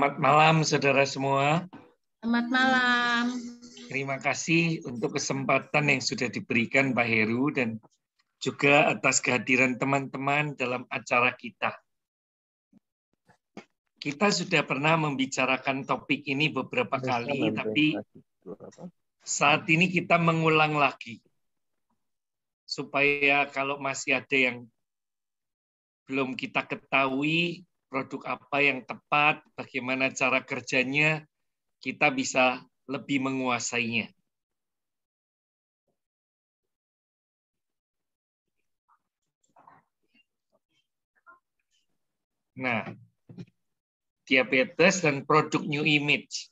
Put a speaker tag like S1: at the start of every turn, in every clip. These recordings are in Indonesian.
S1: Selamat malam, saudara semua.
S2: Selamat malam.
S1: Terima kasih untuk kesempatan yang sudah diberikan Pak Heru dan juga atas kehadiran teman-teman dalam acara kita. Kita sudah pernah membicarakan topik ini beberapa kali, tapi saat ini kita mengulang lagi. Supaya kalau masih ada yang belum kita ketahui, produk apa yang tepat, bagaimana cara kerjanya, kita bisa lebih menguasainya. Nah, diabetes dan produk new image.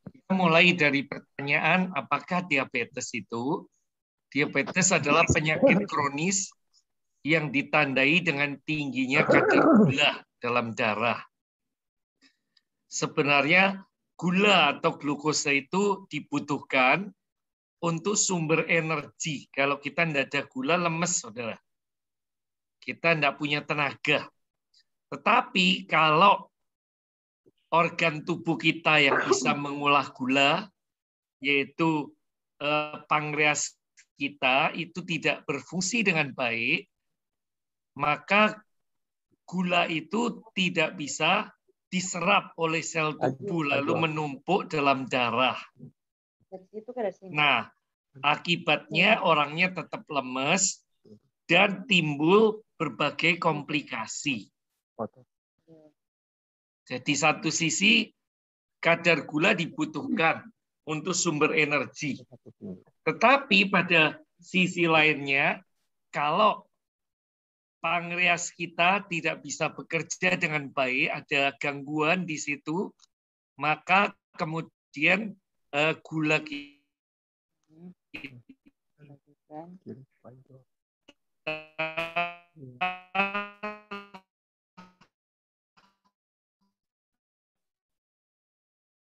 S1: Kita mulai dari pertanyaan, apakah diabetes itu? Diabetes adalah penyakit kronis yang ditandai dengan tingginya kadar gula dalam darah. Sebenarnya gula atau glukosa itu dibutuhkan untuk sumber energi. Kalau kita tidak ada gula, lemes, saudara. Kita tidak punya tenaga. Tetapi kalau organ tubuh kita yang bisa mengolah gula, yaitu pankreas kita, itu tidak berfungsi dengan baik, maka gula itu tidak bisa diserap oleh sel tubuh, lalu menumpuk dalam darah. Nah, akibatnya orangnya tetap lemes dan timbul berbagai komplikasi. Jadi satu sisi kadar gula dibutuhkan untuk sumber energi. Tetapi pada sisi lainnya, kalau pankreas kita tidak bisa bekerja dengan baik, ada gangguan di situ, maka kemudian gula kita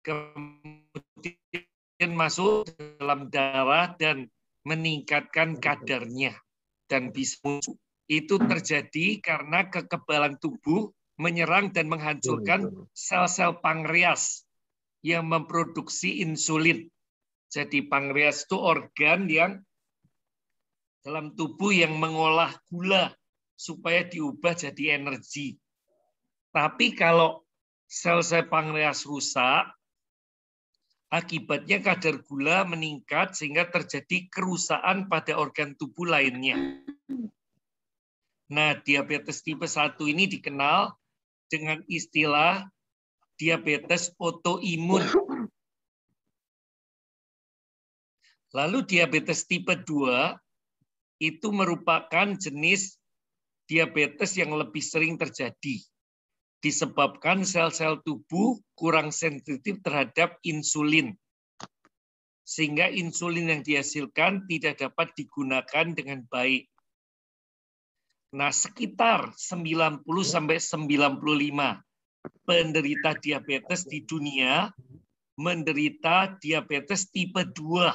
S1: kemudian masuk dalam darah dan meningkatkan kadarnya dan bisa muncul. Itu terjadi karena kekebalan tubuh menyerang dan menghancurkan sel-sel pankreas yang memproduksi insulin. Jadi pankreas itu organ yang dalam tubuh yang mengolah gula supaya diubah jadi energi. Tapi kalau sel-sel pankreas rusak, akibatnya kadar gula meningkat sehingga terjadi kerusakan pada organ tubuh lainnya. Nah, diabetes tipe 1 ini dikenal dengan istilah diabetes autoimun. Lalu diabetes tipe 2 itu merupakan jenis diabetes yang lebih sering terjadi. Disebabkan sel-sel tubuh kurang sensitif terhadap insulin. Sehingga insulin yang dihasilkan tidak dapat digunakan dengan baik. Nah, sekitar 90-95 penderita diabetes di dunia menderita diabetes tipe 2.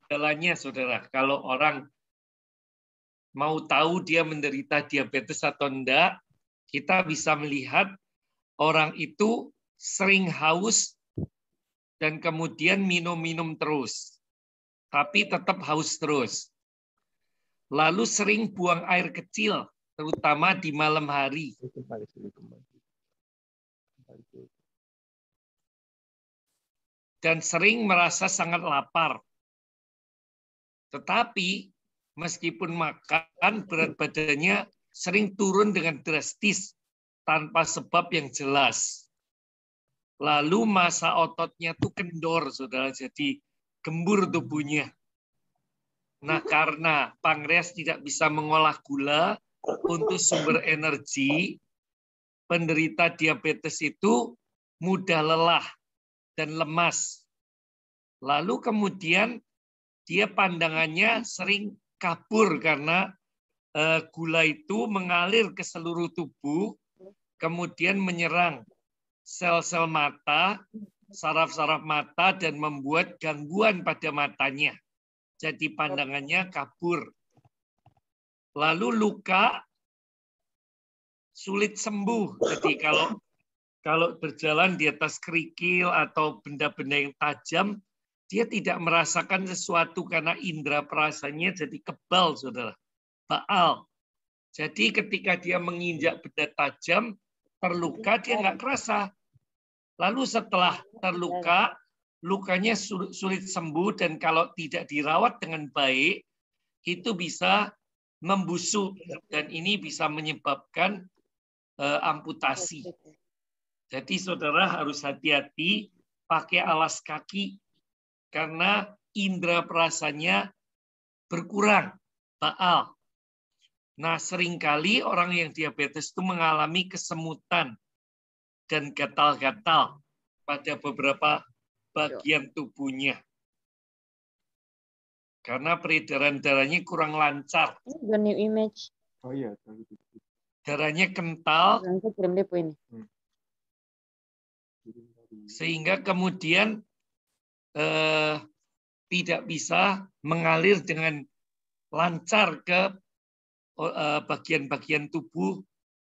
S1: Gejalanya, saudara, kalau orang mau tahu dia menderita diabetes atau enggak, kita bisa melihat orang itu sering haus dan kemudian minum-minum terus. Tapi tetap haus terus. Lalu sering buang air kecil, terutama di malam hari. Dan sering merasa sangat lapar. Tetapi meskipun makan, berat badannya sering turun dengan drastis tanpa sebab yang jelas. Lalu massa ototnya tuh kendor, saudara, jadi gembur tubuhnya. Nah, karena pankreas tidak bisa mengolah gula untuk sumber energi, penderita diabetes itu mudah lelah dan lemas. Lalu kemudian dia pandangannya sering kabur karena gula itu mengalir ke seluruh tubuh, kemudian menyerang sel-sel mata, saraf-saraf mata, dan membuat gangguan pada matanya. jadi pandangannya kabur. Lalu luka sulit sembuh. Jadi kalau berjalan di atas kerikil atau benda-benda yang tajam, dia tidak merasakan sesuatu karena indera perasanya jadi kebal, saudara. Baal. Jadi ketika dia menginjak benda tajam, terluka, dia nggak kerasa. Lalu setelah terluka, lukanya sulit sembuh, dan kalau tidak dirawat dengan baik, itu bisa membusuk, dan ini bisa menyebabkan amputasi. Jadi saudara harus hati-hati pakai alas kaki, karena indera perasanya berkurang, baal. Nah, seringkali orang yang diabetes itu mengalami kesemutan dan gatal-gatal pada beberapa bagian tubuhnya. Karena peredaran darahnya kurang lancar.
S3: The new image.
S4: Oh iya.
S1: Darahnya kental, sehingga kemudian tidak bisa mengalir dengan lancar ke bagian-bagian tubuh,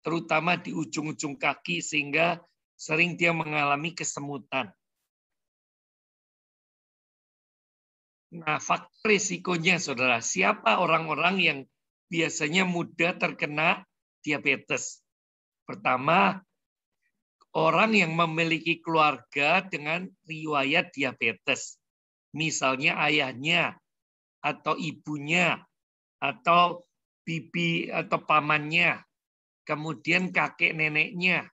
S1: terutama di ujung-ujung kaki, sehingga sering dia mengalami kesemutan. Nah, faktor risikonya, saudara, siapa orang-orang yang biasanya mudah terkena diabetes? Pertama, orang yang memiliki keluarga dengan riwayat diabetes. Misalnya ayahnya, atau ibunya, atau bibi atau pamannya, kemudian kakek neneknya.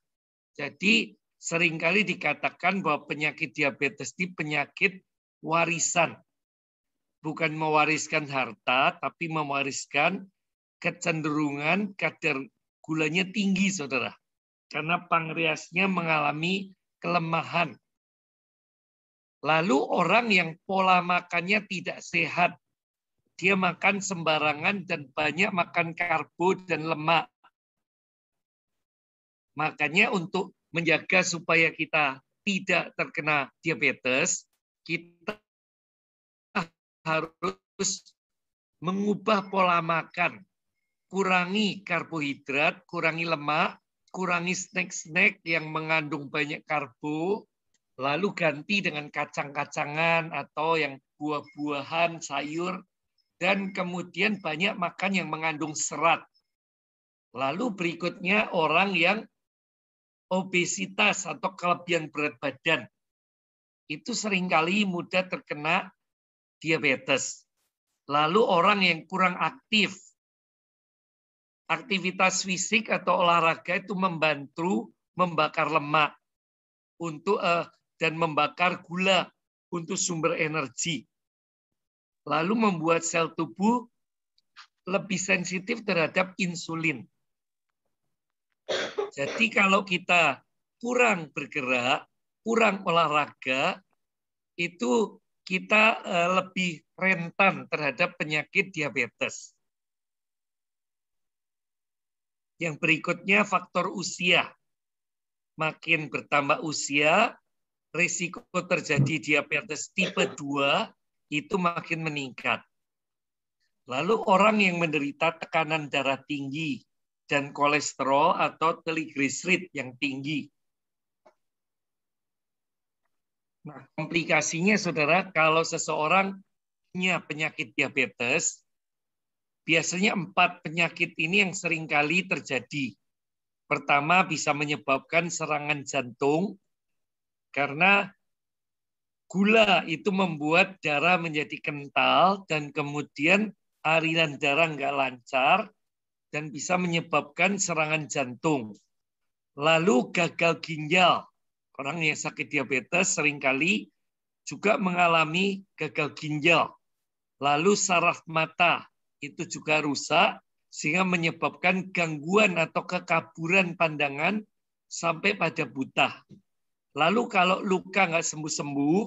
S1: Jadi seringkali dikatakan bahwa penyakit diabetes ini penyakit warisan. Bukan mewariskan harta, tapi mewariskan kecenderungan kadar gulanya tinggi, saudara. Karena pankreasnya mengalami kelemahan. Lalu orang yang pola makannya tidak sehat, dia makan sembarangan dan banyak makan karbo dan lemak. Makanya untuk menjaga supaya kita tidak terkena diabetes, kita harus mengubah pola makan. Kurangi karbohidrat, kurangi lemak, kurangi snack-snack yang mengandung banyak karbo, lalu ganti dengan kacang-kacangan atau yang buah-buahan, sayur, dan kemudian banyak makan yang mengandung serat. Lalu berikutnya orang yang obesitas atau kelebihan berat badan. Itu seringkali mudah terkena diabetes. Lalu orang yang kurang aktif. Aktivitas fisik atau olahraga itu membantu membakar lemak dan membakar gula untuk sumber energi. Lalu membuat sel tubuh lebih sensitif terhadap insulin. Jadi kalau kita kurang bergerak, kurang olahraga, itu kita lebih rentan terhadap penyakit diabetes. Yang berikutnya faktor usia. Makin bertambah usia, risiko terjadi diabetes tipe 2 itu makin meningkat. Lalu orang yang menderita tekanan darah tinggi dan kolesterol atau trigliserid yang tinggi. Nah, komplikasinya, saudara, kalau seseorang punya penyakit diabetes, biasanya 4 penyakit ini yang seringkali terjadi. Pertama, bisa menyebabkan serangan jantung, karena gula itu membuat darah menjadi kental, dan kemudian aliran darah nggak lancar, dan bisa menyebabkan serangan jantung. Lalu gagal ginjal. Orang yang sakit diabetes seringkali juga mengalami gagal ginjal. Lalu saraf mata itu juga rusak, sehingga menyebabkan gangguan atau kekaburan pandangan sampai pada buta. Lalu kalau luka nggak sembuh-sembuh,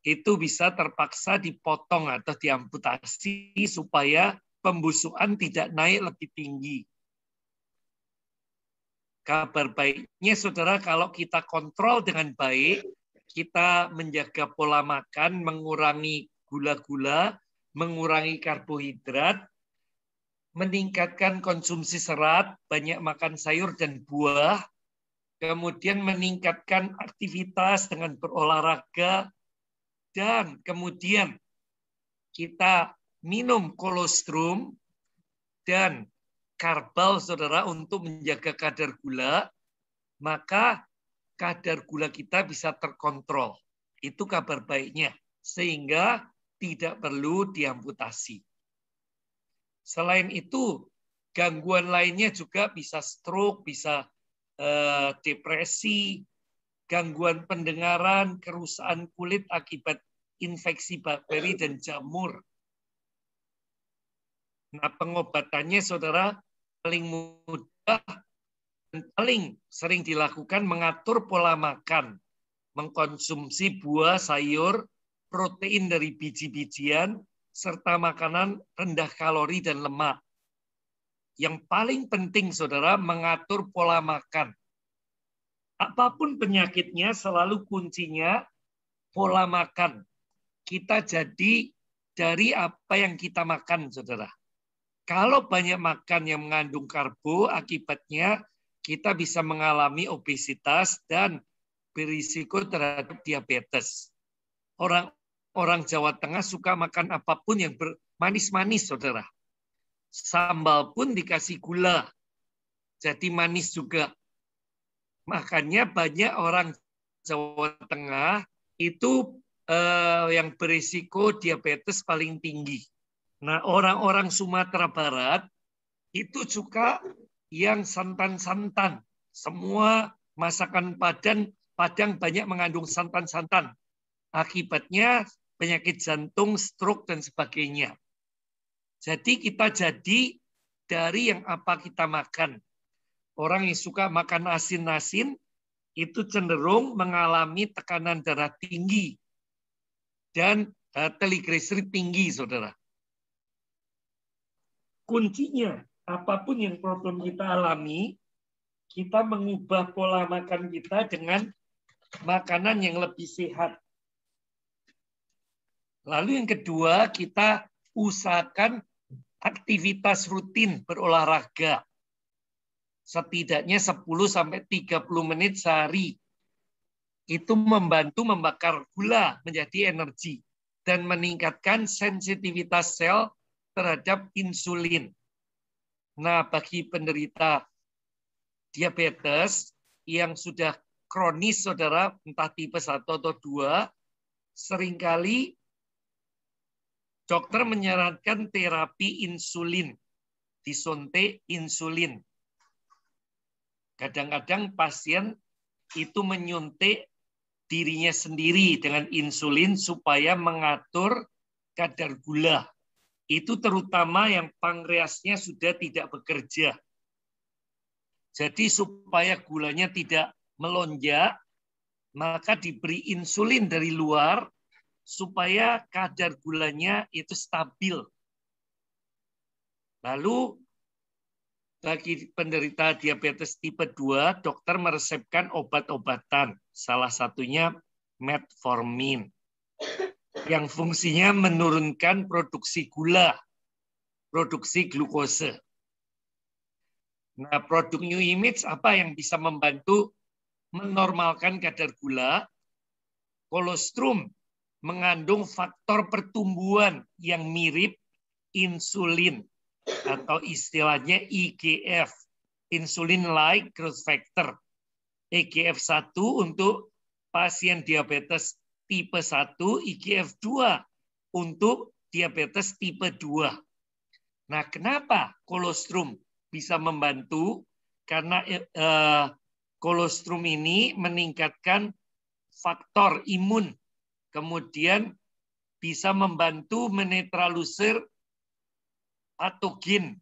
S1: itu bisa terpaksa dipotong atau diamputasi supaya pembusukan tidak naik lebih tinggi. Kabar baiknya, saudara, kalau kita kontrol dengan baik, kita menjaga pola makan, mengurangi gula-gula, mengurangi karbohidrat, meningkatkan konsumsi serat, banyak makan sayur dan buah, kemudian meningkatkan aktivitas dengan berolahraga, dan kemudian kita minum kolostrum dan karbal, saudara, untuk menjaga kadar gula, maka kadar gula kita bisa terkontrol. Itu kabar baiknya, sehingga tidak perlu diamputasi. Selain itu, gangguan lainnya juga bisa stroke, bisa depresi, gangguan pendengaran, kerusakan kulit akibat infeksi bakteri dan jamur. Nah, pengobatannya, saudara, paling mudah dan paling sering dilakukan mengatur pola makan, mengkonsumsi buah, sayur, protein dari biji-bijian, serta makanan rendah kalori dan lemak. Yang paling penting, saudara, mengatur pola makan. Apapun penyakitnya, selalu kuncinya pola makan. Kita jadi dari apa yang kita makan, saudara. Kalau banyak makan yang mengandung karbo, akibatnya kita bisa mengalami obesitas dan berisiko terhadap diabetes. Orang Jawa Tengah suka makan apapun yang bermanis-manis, saudara. Sambal pun dikasih gula, jadi manis juga. Makanya banyak orang Jawa Tengah itu yang berisiko diabetes paling tinggi. Nah, orang-orang Sumatera Barat itu suka yang santan-santan. Semua masakan Padang banyak mengandung santan-santan. Akibatnya penyakit jantung, stroke, dan sebagainya. Jadi kita jadi dari yang apa kita makan. Orang yang suka makan asin-asin itu cenderung mengalami tekanan darah tinggi dan trigliserid tinggi, saudara. Kuncinya, apapun yang problem kita alami, kita mengubah pola makan kita dengan makanan yang lebih sehat. Lalu yang kedua, kita usahakan aktivitas rutin berolahraga. Setidaknya 10-30 menit sehari. Itu membantu membakar gula menjadi energi dan meningkatkan sensitivitas sel terhadap insulin. Nah, bagi penderita diabetes yang sudah kronis, saudara, entah tipe 1 atau 2, seringkali dokter menyarankan terapi insulin, disuntik insulin. Kadang-kadang pasien itu menyuntik dirinya sendiri dengan insulin supaya mengatur kadar gula. Itu terutama yang pankreasnya sudah tidak bekerja. Jadi supaya gulanya tidak melonjak, maka diberi insulin dari luar supaya kadar gulanya itu stabil. Lalu bagi penderita diabetes tipe 2, dokter meresepkan obat-obatan. Salah satunya metformin. Yang fungsinya menurunkan produksi gula, produksi glukose. Nah, produk New Image apa yang bisa membantu menormalkan kadar gula? Kolostrum mengandung faktor pertumbuhan yang mirip insulin atau istilahnya IGF, insulin-like growth factor. IGF-1 untuk pasien diabetes tipe 1, IGF-2 untuk diabetes tipe 2. Nah, kenapa kolostrum bisa membantu? Karena kolostrum ini meningkatkan faktor imun, kemudian bisa membantu menetralisir patogen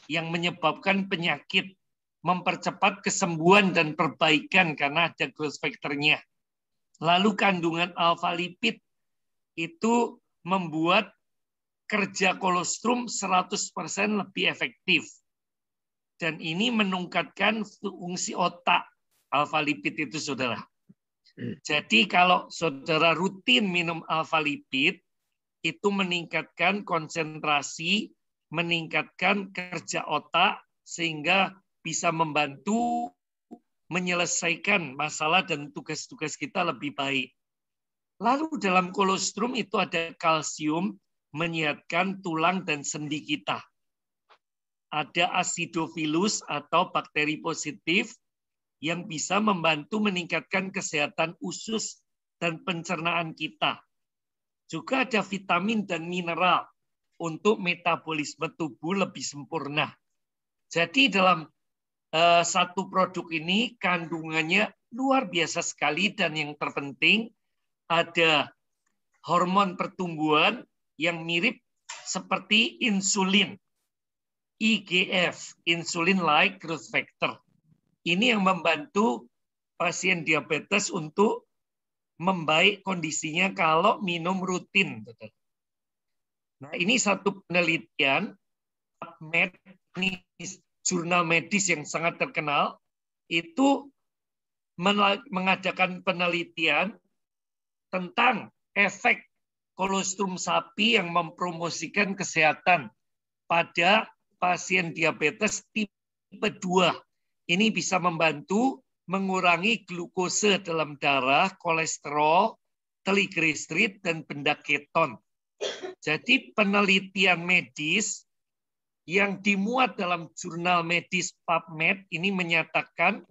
S1: yang menyebabkan penyakit, mempercepat kesembuhan dan perbaikan karena ada growth factor-nya. Lalu kandungan alfa lipid itu membuat kerja kolostrum 100% lebih efektif. Dan ini meningkatkan fungsi otak alfa lipid itu, saudara. Jadi kalau saudara rutin minum alfa lipid, itu meningkatkan konsentrasi, meningkatkan kerja otak, sehingga bisa membantu menyelesaikan masalah dan tugas-tugas kita lebih baik. Lalu dalam kolostrum itu ada kalsium, menyehatkan tulang dan sendi kita. Ada acidophilus atau bakteri positif yang bisa membantu meningkatkan kesehatan usus dan pencernaan kita. Juga ada vitamin dan mineral untuk metabolisme tubuh lebih sempurna. Jadi dalam satu produk ini kandungannya luar biasa sekali, dan yang terpenting ada hormon pertumbuhan yang mirip seperti insulin, IGF, insulin-like growth factor. Ini yang membantu pasien diabetes untuk membaik kondisinya kalau minum rutin. Nah, ini satu penelitian, PubMed, ini jurnal medis yang sangat terkenal, itu mengadakan penelitian tentang efek kolostrum sapi yang mempromosikan kesehatan pada pasien diabetes tipe 2. Ini bisa membantu mengurangi glukose dalam darah, kolesterol, trigliserid, dan benda keton. Jadi penelitian medis yang dimuat dalam jurnal medis PubMed ini menyatakan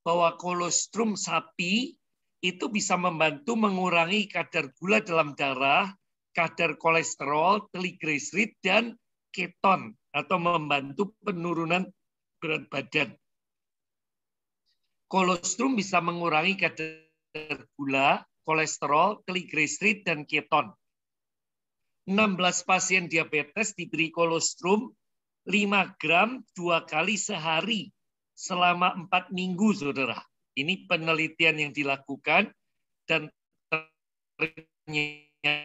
S1: bahwa kolostrum sapi itu bisa membantu mengurangi kadar gula dalam darah, kadar kolesterol, trigliserid, dan keton, atau membantu penurunan berat badan. Kolostrum bisa mengurangi kadar gula, kolesterol, trigliserid, dan keton. 16 pasien diabetes diberi kolostrum 5 gram 2 kali sehari selama 4 minggu, saudara. Ini penelitian yang dilakukan dan ternyata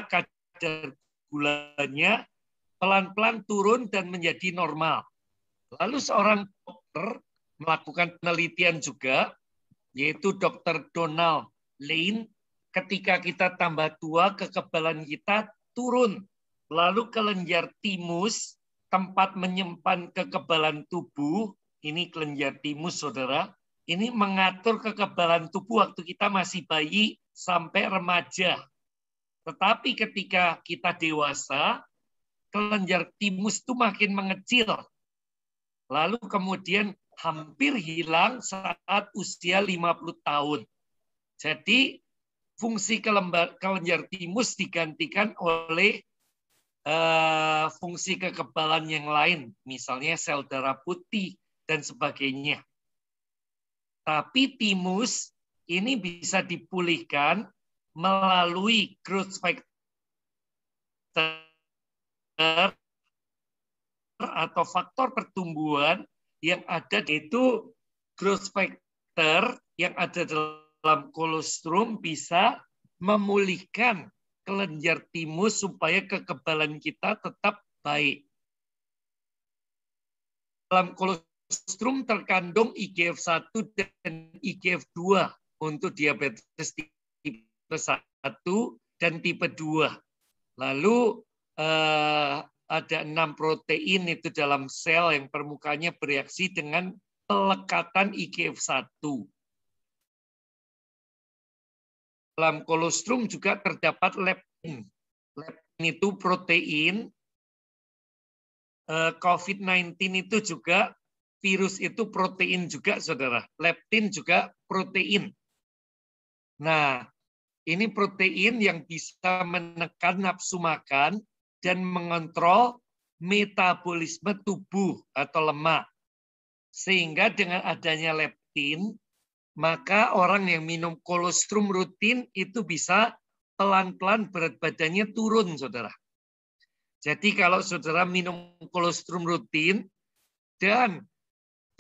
S1: kadar gulanya pelan-pelan turun dan menjadi normal. Lalu seorang dokter melakukan penelitian juga, yaitu Dr. Donald Lane. Ketika kita tambah tua, kekebalan kita turun. Lalu kelenjar timus, tempat menyimpan kekebalan tubuh, ini kelenjar timus, saudara, ini mengatur kekebalan tubuh waktu kita masih bayi sampai remaja. Tetapi ketika kita dewasa, kelenjar timus itu makin mengecil. Lalu kemudian hampir hilang saat usia 50 tahun. Jadi fungsi kelenjar timus digantikan oleh fungsi kekebalan yang lain, misalnya sel darah putih dan sebagainya. Tapi timus ini bisa dipulihkan melalui growth factor atau faktor pertumbuhan yang ada, itu growth factor yang ada dalam kolostrum bisa memulihkan kelenjar timus supaya kekebalan kita tetap baik. Dalam kolostrum terkandung IGF-1 dan IGF-2 untuk diabetes tipe 1 dan tipe 2. Lalu ada 6 protein itu dalam sel yang permukaannya bereaksi dengan pelekatan IGF-1. Dalam kolostrum juga terdapat leptin. Leptin itu protein. COVID-19 itu juga virus, itu protein juga, saudara. Leptin juga protein. Nah, ini protein yang bisa menekan nafsu makan dan mengontrol metabolisme tubuh atau lemak. Sehingga dengan adanya leptin, maka orang yang minum kolostrum rutin itu bisa pelan-pelan berat badannya turun, saudara. Jadi kalau saudara minum kolostrum rutin dan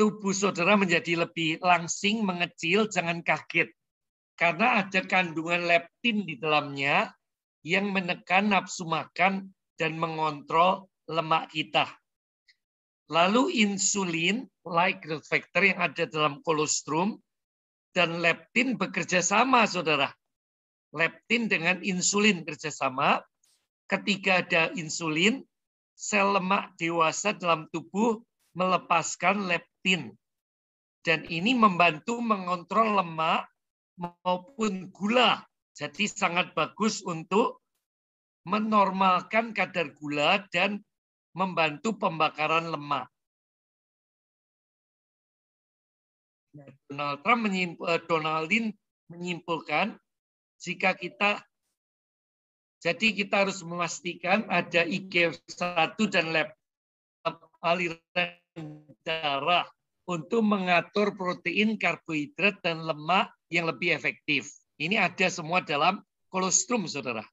S1: tubuh saudara menjadi lebih langsing, mengecil, jangan kaget. Karena ada kandungan leptin di dalamnya yang menekan nafsu makan dan mengontrol lemak kita. Lalu insulin, like growth factor yang ada dalam kolostrum, dan leptin bekerja sama, saudara. Leptin dengan insulin kerjasama. Ketika ada insulin, sel lemak dewasa dalam tubuh melepaskan leptin. Dan ini membantu mengontrol lemak maupun gula. Jadi sangat bagus untuk menormalkan kadar gula dan membantu pembakaran lemak. Donaldin menyimpulkan jika kita harus memastikan ada IGF-1 dan aliran darah untuk mengatur protein, karbohidrat, dan lemak yang lebih efektif. Ini ada semua dalam kolostrum, saudara.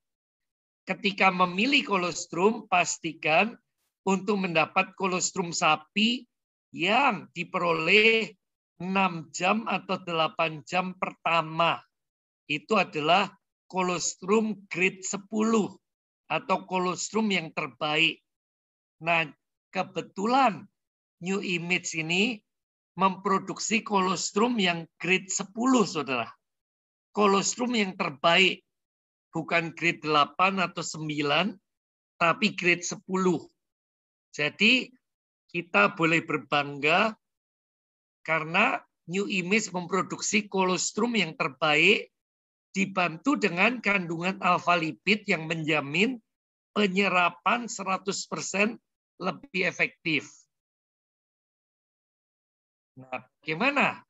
S1: Ketika memilih kolostrum, pastikan untuk mendapat kolostrum sapi yang diperoleh 6 jam atau 8 jam pertama. Itu adalah kolostrum grade 10 atau kolostrum yang terbaik. Nah, kebetulan New Image ini memproduksi kolostrum yang grade 10, saudara. Kolostrum yang terbaik. Bukan grade 8 atau 9, tapi grade 10. Jadi, kita boleh berbangga karena New Image memproduksi kolostrum yang terbaik dibantu dengan kandungan alfa lipid yang menjamin penyerapan 100% lebih efektif. Nah, bagaimana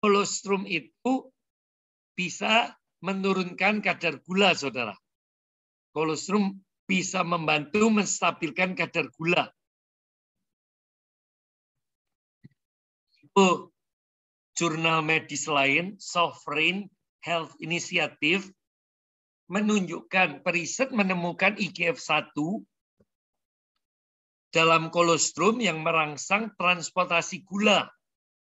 S1: kolostrum itu bisa menurunkan kadar gula, saudara? Kolostrum bisa membantu menstabilkan kadar gula. Jurnal medis lain, Sovereign Health Initiative, menunjukkan periset menemukan IGF-1 dalam kolostrum yang merangsang transportasi gula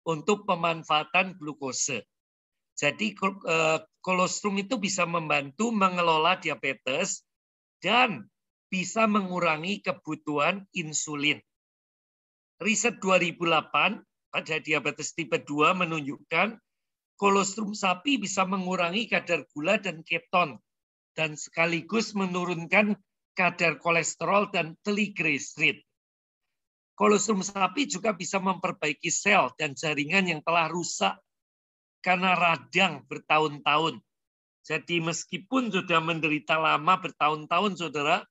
S1: untuk pemanfaatan glukose. Jadi kolostrum itu bisa membantu mengelola diabetes dan bisa mengurangi kebutuhan insulin. Riset 2008 pada diabetes tipe 2 menunjukkan kolostrum sapi bisa mengurangi kadar gula dan keton dan sekaligus menurunkan kadar kolesterol dan trigliserid. Kolostrum sapi juga bisa memperbaiki sel dan jaringan yang telah rusak karena radang bertahun-tahun. Jadi meskipun sudah menderita lama bertahun-tahun, saudara,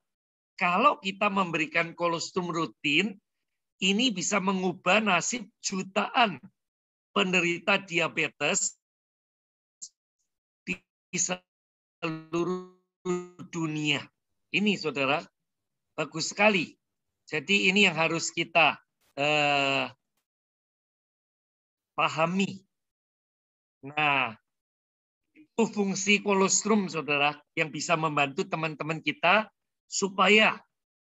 S1: kalau kita memberikan kolostrum rutin, ini bisa mengubah nasib jutaan penderita diabetes di seluruh dunia. Ini, saudara, bagus sekali. Jadi ini yang harus kita pahami. Nah, itu fungsi kolostrum, saudara, yang bisa membantu teman-teman kita supaya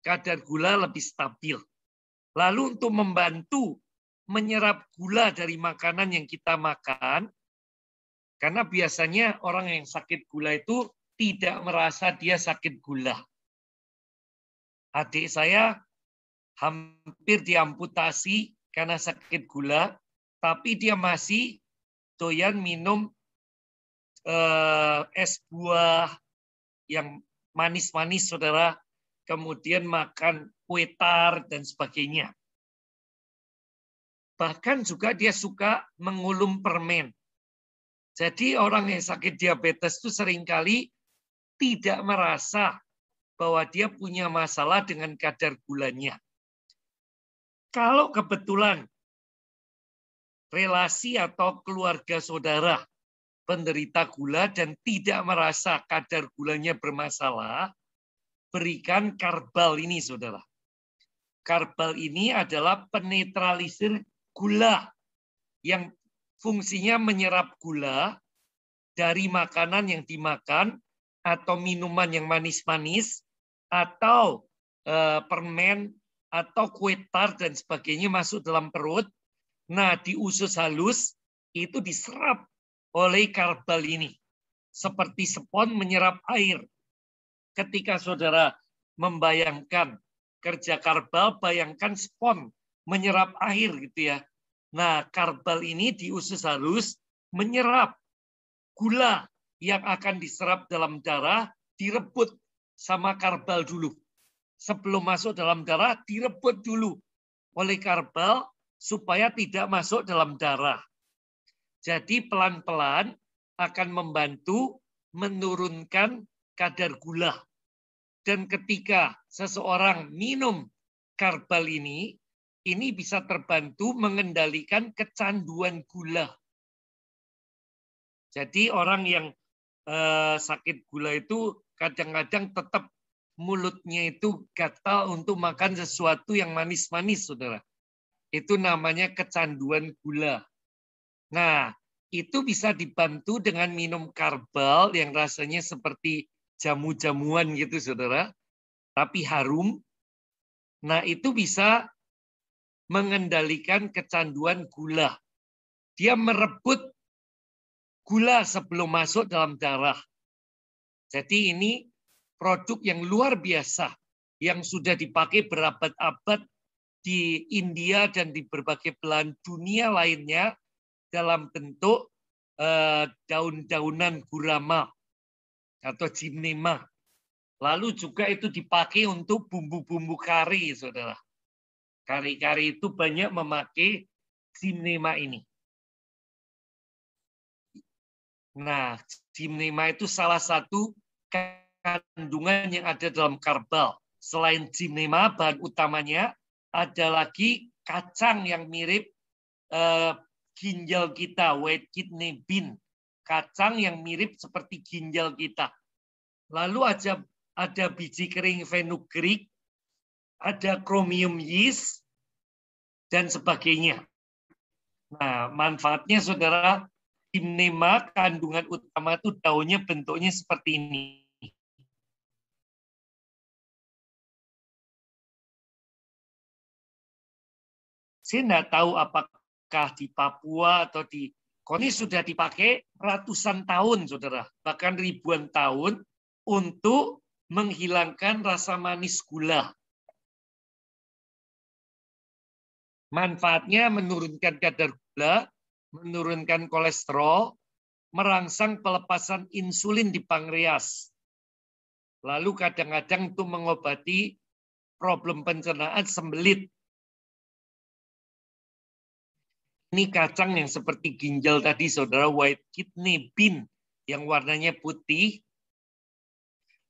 S1: kadar gula lebih stabil. Lalu untuk membantu menyerap gula dari makanan yang kita makan, karena biasanya orang yang sakit gula itu tidak merasa dia sakit gula. Adik saya hampir diamputasi karena sakit gula, tapi dia masih doyan minum es buah yang manis-manis, saudara, kemudian makan kue tar dan sebagainya. Bahkan juga dia suka mengulum permen. Jadi orang yang sakit diabetes itu seringkali tidak merasa bahwa dia punya masalah dengan kadar gulanya. Kalau kebetulan relasi atau keluarga saudara penderita gula dan tidak merasa kadar gulanya bermasalah, berikan karbal ini, saudara. Karbal ini adalah penetralisir gula yang fungsinya menyerap gula dari makanan yang dimakan atau minuman yang manis-manis atau permen atau kue tar dan sebagainya masuk dalam perut. Nah, di usus halus itu diserap oleh karbal ini. Seperti spons menyerap air. Ketika saudara membayangkan kerja karbal, bayangkan spons menyerap air gitu ya. Nah, karbal ini di usus halus menyerap gula yang akan diserap dalam darah direbut sama karbal dulu. Sebelum masuk dalam darah, direbut dulu oleh karbal supaya tidak masuk dalam darah. Jadi pelan-pelan akan membantu menurunkan kadar gula. Dan ketika seseorang minum karbal ini bisa terbantu mengendalikan kecanduan gula. Jadi orang yang sakit gula itu kadang-kadang tetap mulutnya itu gatal untuk makan sesuatu yang manis-manis, saudara. Itu namanya kecanduan gula. Nah, itu bisa dibantu dengan minum karbal yang rasanya seperti jamu-jamuan gitu, saudara. Tapi harum. Nah, itu bisa mengendalikan kecanduan gula. Dia merebut gula sebelum masuk dalam darah. Jadi ini produk yang luar biasa yang sudah dipakai berabad-abad di India dan di berbagai belahan dunia lainnya dalam bentuk daun-daunan gurama atau gymnema. Lalu juga itu dipakai untuk bumbu-bumbu kari, saudara. Kari-kari itu banyak memakai gymnema ini. Nah, gymnema itu salah satu kandungan yang ada dalam karbal. Selain gymnema, bahan utamanya ada lagi kacang yang mirip ginjal kita, white kidney bean. Kacang yang mirip seperti ginjal kita. Lalu ada biji kering fenugreek, ada chromium yeast, dan sebagainya. Nah, manfaatnya, saudara, gymnema kandungan utama itu daunnya bentuknya seperti ini. Saya tidak tahu apakah di Papua atau di Koni sudah dipakai ratusan tahun, saudara, bahkan ribuan tahun untuk menghilangkan rasa manis gula. Manfaatnya menurunkan kadar gula, menurunkan kolesterol, merangsang pelepasan insulin di pankreas. Lalu kadang-kadang itu mengobati problem pencernaan sembelit. Ini kacang yang seperti ginjal tadi, saudara, white kidney bean yang warnanya putih.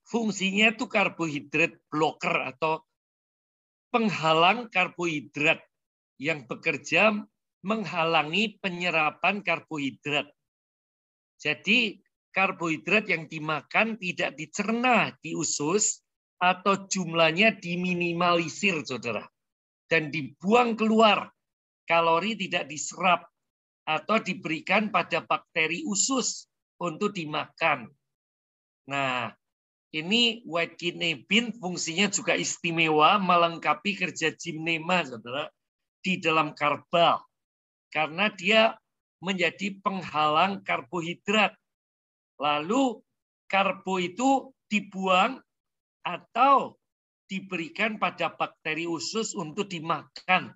S1: Fungsinya itu karbohidrat blocker atau penghalang karbohidrat yang bekerja menghalangi penyerapan karbohidrat. Jadi karbohidrat yang dimakan tidak dicerna di usus atau jumlahnya diminimalisir, saudara, dan dibuang keluar. Kalori tidak diserap atau diberikan pada bakteri usus untuk dimakan. Nah, ini white kidney bean fungsinya juga istimewa melengkapi kerja gymnema, saudara, di dalam karbal. Karena dia menjadi penghalang karbohidrat. Lalu karbo itu dibuang atau diberikan pada bakteri usus untuk dimakan.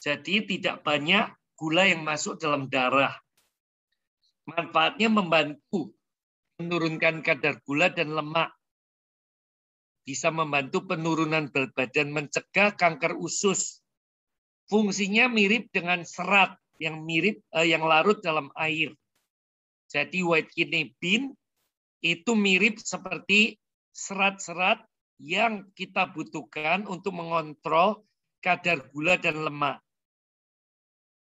S1: Jadi tidak banyak gula yang masuk dalam darah. Manfaatnya membantu menurunkan kadar gula dan lemak. Bisa membantu penurunan berat badan, mencegah kanker usus. Fungsinya mirip dengan serat yang larut dalam air. Jadi white kidney bean itu mirip seperti serat-serat yang kita butuhkan untuk mengontrol kadar gula dan lemak.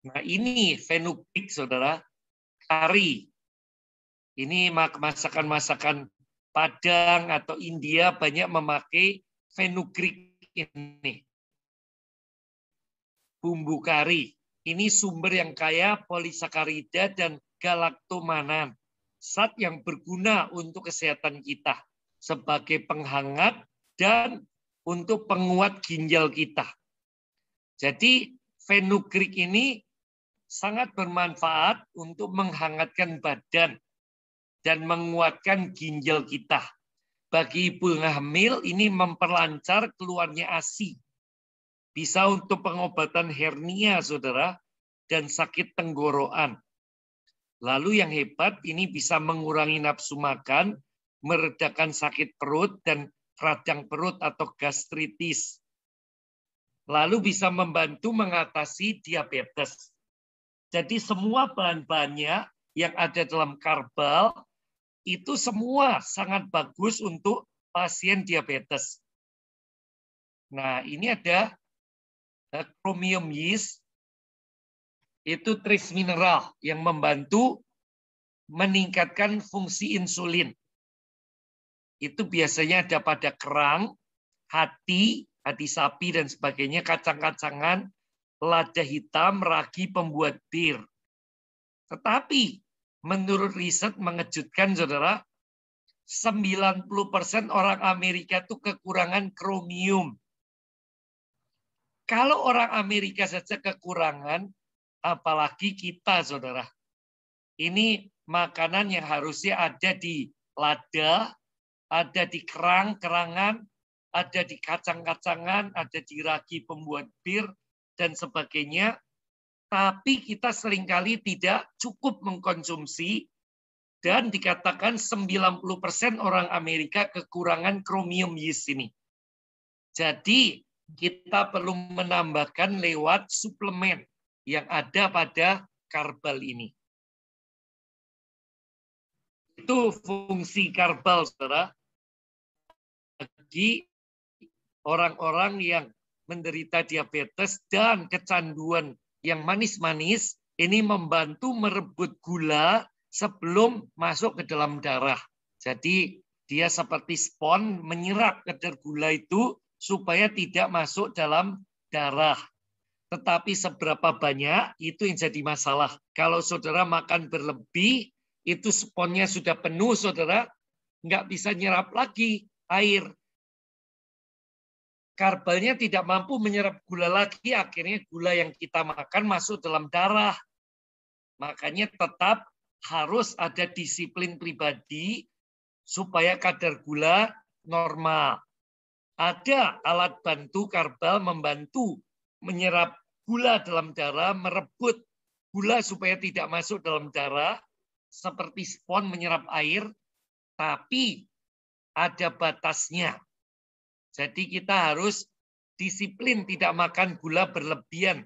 S1: Nah, ini fenugreek, saudara, kari. Ini masakan-masakan Padang atau India banyak memakai fenugreek ini. Bumbu kari. Ini sumber yang kaya polisakarida dan galaktomanan. Zat yang berguna untuk kesehatan kita sebagai penghangat dan untuk penguat ginjal kita. Jadi fenugreek ini sangat bermanfaat untuk menghangatkan badan dan menguatkan ginjal kita. Bagi ibu hamil ini memperlancar keluarnya ASI. Bisa untuk pengobatan hernia, saudara, dan sakit tenggorokan. Lalu yang hebat ini bisa mengurangi nafsu makan, meredakan sakit perut dan radang perut atau gastritis. Lalu bisa membantu mengatasi diabetes. Jadi semua bahan-bahannya yang ada dalam karbal itu semua sangat bagus untuk pasien diabetes. Nah, ini ada chromium yeast, itu trace mineral yang membantu meningkatkan fungsi insulin. Itu biasanya ada pada kerang, hati sapi dan sebagainya, kacang-kacangan, lada hitam, ragi pembuat bir. Tetapi menurut riset mengejutkan, saudara, 90% orang Amerika itu kekurangan kromium. Kalau orang Amerika saja kekurangan, apalagi kita, saudara. Ini makanan yang harusnya ada di lada, ada di kerang-kerangan, ada di kacang-kacangan, ada di ragi pembuat bir, dan sebagainya. Tapi kita seringkali tidak cukup mengkonsumsi, dan dikatakan 90% orang Amerika kekurangan chromium yeast ini. Jadi kita perlu menambahkan lewat suplemen yang ada pada karbal ini. Itu fungsi karbal, saudara. Bagi orang-orang yang menderita diabetes dan kecanduan yang manis-manis, ini membantu merebut gula sebelum masuk ke dalam darah. Jadi dia seperti spons menyerap kadar gula itu supaya tidak masuk dalam darah. Tetapi seberapa banyak itu yang jadi masalah. Kalau saudara makan berlebih, itu sponnya sudah penuh, saudara, nggak bisa nyerap lagi air. Karbalnya tidak mampu menyerap gula lagi, akhirnya gula yang kita makan masuk dalam darah. Makanya tetap harus ada disiplin pribadi supaya kadar gula normal. Ada alat bantu karbal membantu menyerap gula dalam darah, merebut gula supaya tidak masuk dalam darah, seperti spons menyerap air, tapi ada batasnya. Jadi kita harus disiplin tidak makan gula berlebihan.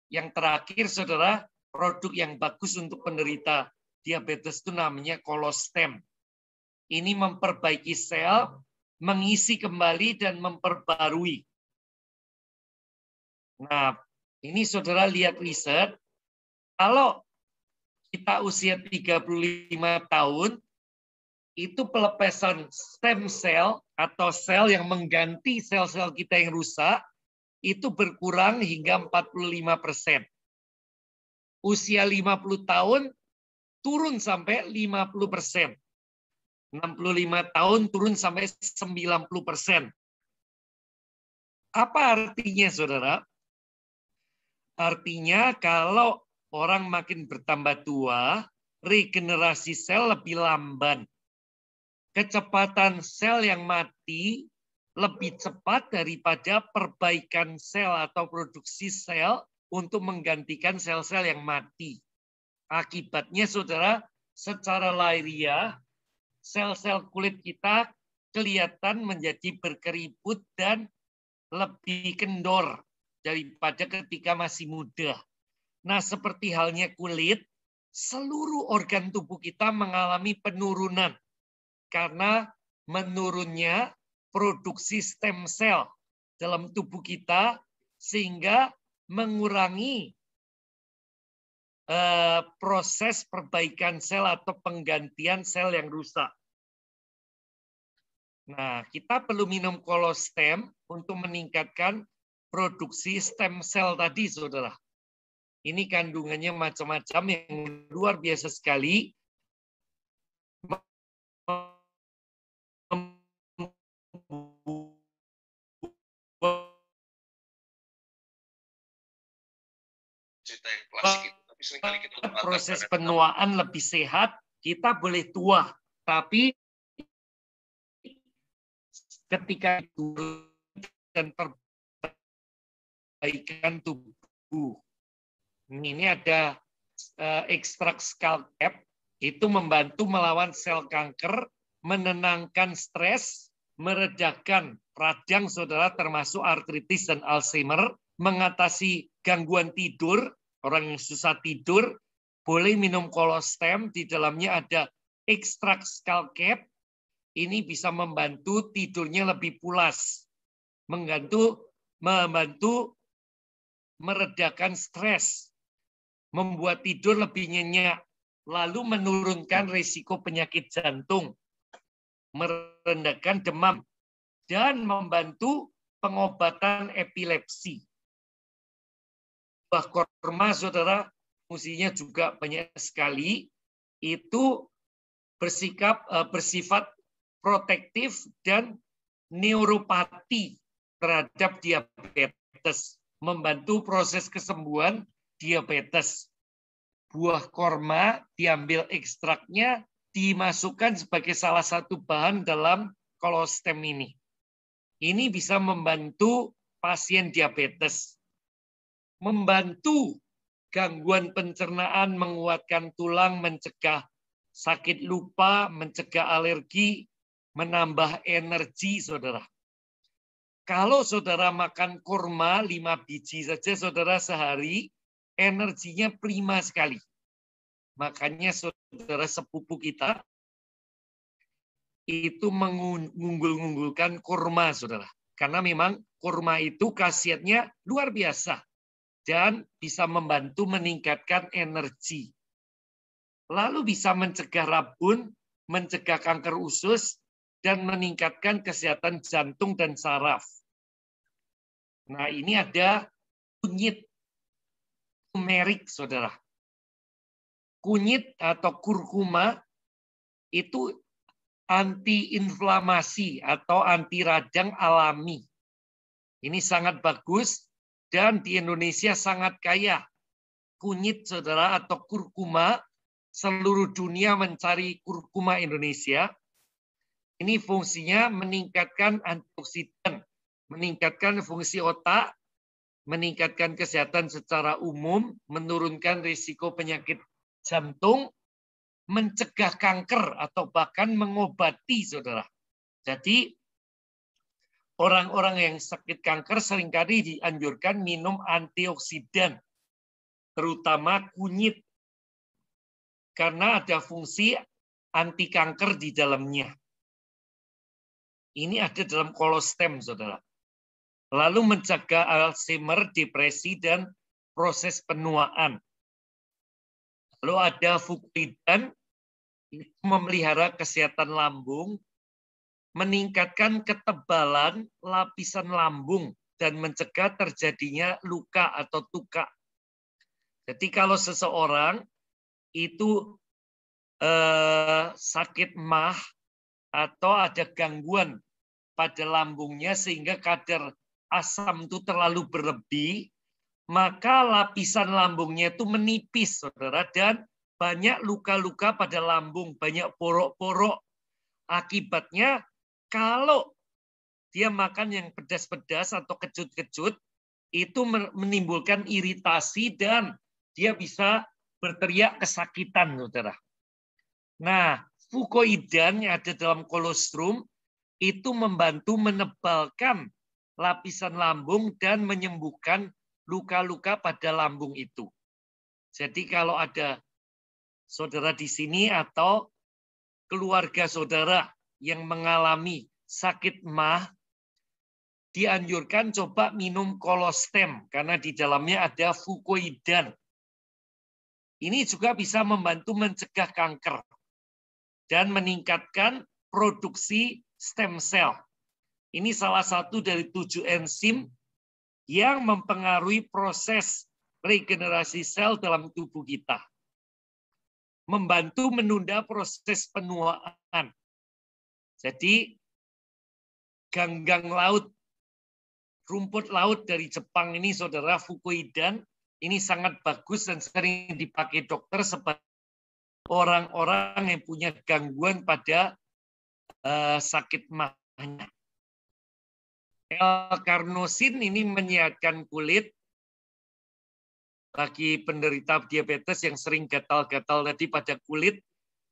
S1: Yang terakhir, saudara, produk yang bagus untuk penderita diabetes itu namanya kolostem. Ini memperbaiki sel, mengisi kembali dan memperbarui. Nah, ini saudara lihat riset, kalau kita usia 35 tahun, itu pelepasan stem cell atau sel yang mengganti sel-sel kita yang rusak, itu berkurang hingga 45%. Usia 50 tahun, turun sampai 50%. 65 tahun turun sampai 90%. Apa artinya, saudara? Artinya kalau orang makin bertambah tua, regenerasi sel lebih lamban. Kecepatan sel yang mati lebih cepat daripada perbaikan sel atau produksi sel untuk menggantikan sel-sel yang mati. Akibatnya, saudara, secara lahiriah, sel-sel kulit kita kelihatan menjadi berkeriput dan lebih kendor daripada ketika masih muda. Nah, seperti halnya kulit, seluruh organ tubuh kita mengalami penurunan karena menurunnya produksi stem cell dalam tubuh kita sehingga mengurangi proses perbaikan sel atau penggantian sel yang rusak. Nah, kita perlu minum kolostem untuk meningkatkan produksi stem cell tadi, saudara. Ini kandungannya macam-macam yang luar biasa sekali. Proses penuaan lebih sehat, kita boleh tua, tapi ketika turun dan perbaikan tubuh. Ini ada ekstrak skullcap itu membantu melawan sel kanker, menenangkan stres, meredakan radang saudara termasuk artritis dan Alzheimer, mengatasi gangguan tidur, orang yang susah tidur, boleh minum kolostem, di dalamnya ada ekstrak skullcap, ini bisa membantu tidurnya lebih pulas, membantu meredakan stres, membuat tidur lebih nyenyak, lalu menurunkan risiko penyakit jantung, merendahkan demam, dan membantu pengobatan epilepsi. Buah korma, saudara, fungsinya juga banyak sekali. Itu bersifat protektif dan neuropati terhadap diabetes, membantu proses kesembuhan diabetes. Buah korma diambil ekstraknya, dimasukkan sebagai salah satu bahan dalam kolostem ini. Ini bisa membantu pasien diabetes, membantu gangguan pencernaan, menguatkan tulang, mencegah sakit lupa, mencegah alergi, menambah energi, saudara. Kalau saudara makan kurma 5 biji saja, saudara sehari, energinya prima sekali. Makanya saudara sepupu kita itu mengunggul-unggulkan kurma, saudara. Karena memang kurma itu khasiatnya luar biasa dan bisa membantu meningkatkan energi. Lalu bisa mencegah rabun, mencegah kanker usus, dan meningkatkan kesehatan jantung dan saraf. Nah, ini ada kunyit turmeric, saudara. Kunyit atau kurkuma itu anti-inflamasi atau anti radang alami. Ini sangat bagus dan di Indonesia sangat kaya. Kunyit, saudara, atau kurkuma, seluruh dunia mencari kurkuma Indonesia. Ini fungsinya meningkatkan antioksidan, meningkatkan fungsi otak, meningkatkan kesehatan secara umum, menurunkan risiko penyakit jantung, mencegah kanker atau bahkan mengobati, saudara. Jadi orang-orang yang sakit kanker seringkali dianjurkan minum antioksidan, terutama kunyit, karena ada fungsi anti kanker di dalamnya. Ini ada dalam kolostem, saudara. Lalu mencegah Alzheimer, depresi, dan proses penuaan. Lalu ada fucoidan, memelihara kesehatan lambung, meningkatkan ketebalan lapisan lambung, dan mencegah terjadinya luka atau tuka. Jadi kalau seseorang itu sakit MAH atau ada gangguan pada lambungnya sehingga kadar asam itu terlalu berlebih, maka lapisan lambungnya itu menipis, saudara, dan banyak luka-luka pada lambung, banyak porok-porok. Akibatnya kalau dia makan yang pedas-pedas atau kecut-kecut, itu menimbulkan iritasi dan dia bisa berteriak kesakitan, saudara. Nah, fucoidan yang ada dalam kolostrum itu membantu menebalkan lapisan lambung dan menyembuhkan luka-luka pada lambung itu. Jadi kalau ada saudara di sini atau keluarga saudara yang mengalami sakit MAH, dianjurkan coba minum kolostem karena di dalamnya ada fucoidan. Ini juga bisa membantu mencegah kanker dan meningkatkan produksi stem cell. Ini salah satu dari 7 enzim yang mempengaruhi proses regenerasi sel dalam tubuh kita. Membantu menunda proses penuaan. Jadi ganggang laut, rumput laut dari Jepang ini, saudara, fucoidan, ini sangat bagus dan sering dipakai dokter sebagai orang-orang yang punya gangguan pada sakit MAH-nya. L-karnosin ini menyehatkan kulit, bagi penderita diabetes yang sering gatal-gatal tadi pada kulit,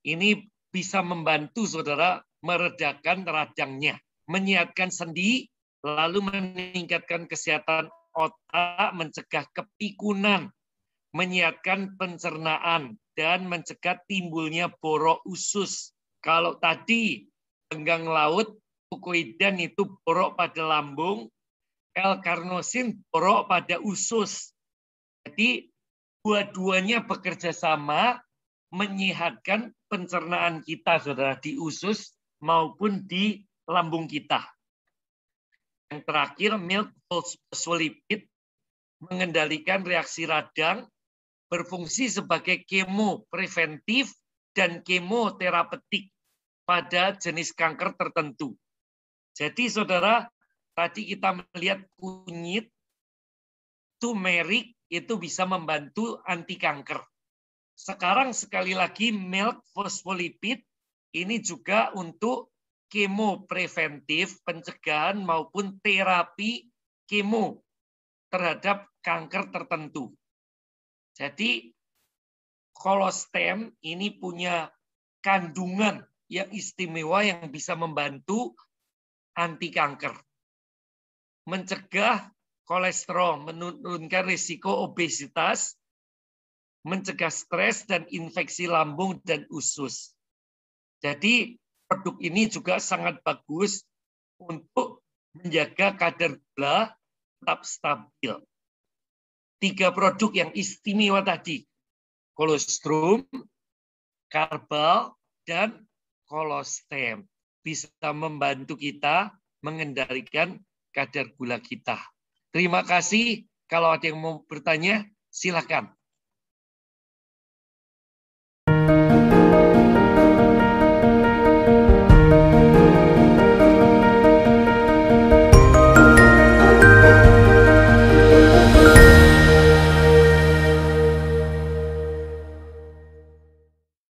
S1: ini bisa membantu saudara meredakan radangnya, menyehatkan sendi, lalu meningkatkan kesehatan otak, mencegah kepikunan, menyehatkan pencernaan, dan mencegah timbulnya borok usus. Kalau tadi penggang laut, fucoidan itu borok pada lambung, L-karnosin borok pada usus. Jadi dua-duanya bekerja sama menyehatkan pencernaan kita, saudara, di usus maupun di lambung kita. Yang terakhir, milk phospholipid mengendalikan reaksi radang, berfungsi sebagai kemo preventif dan kemoterapeutik pada jenis kanker tertentu. Jadi, saudara, tadi kita melihat kunyit, turmeric itu bisa membantu anti kanker. Sekarang sekali lagi milk phospholipid ini juga untuk kemo preventif, pencegahan maupun terapi kemo terhadap kanker tertentu. Jadi kolostem ini punya kandungan yang istimewa yang bisa membantu anti kanker. Mencegah kolesterol, menurunkan risiko obesitas, mencegah stres dan infeksi lambung dan usus. Jadi produk ini juga sangat bagus untuk menjaga kadar gula tetap stabil. 3 produk yang istimewa tadi, kolostrum, karbal, dan kolostem, bisa membantu kita mengendalikan kadar gula kita. Terima kasih. Kalau ada yang mau bertanya, silakan.